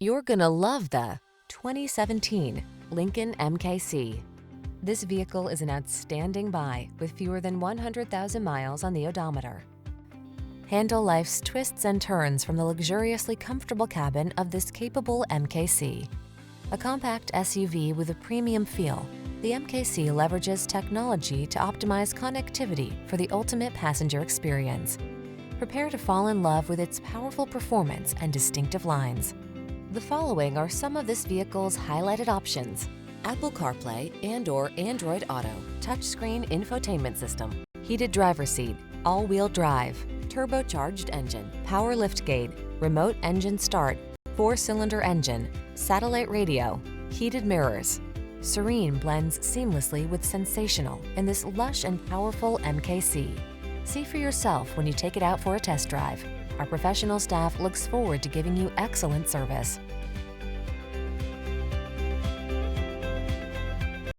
You're gonna love the 2017 Lincoln MKC. This vehicle is an outstanding buy with fewer than 100,000 miles on the odometer. Handle life's twists and turns from the luxuriously comfortable cabin of this capable MKC. A compact SUV with a premium feel, the MKC leverages technology to optimize connectivity for the ultimate passenger experience. Prepare to fall in love with its powerful performance and distinctive lines. The following are some of this vehicle's highlighted options: Apple CarPlay and/or Android Auto, touchscreen infotainment system, heated driver's seat, all-wheel drive, turbocharged engine, power liftgate, remote engine start, 4-cylinder engine, satellite radio, heated mirrors. Serene blends seamlessly with sensational in this lush and powerful MKC. See for yourself when you take it out for a test drive. Our professional staff looks forward to giving you excellent service.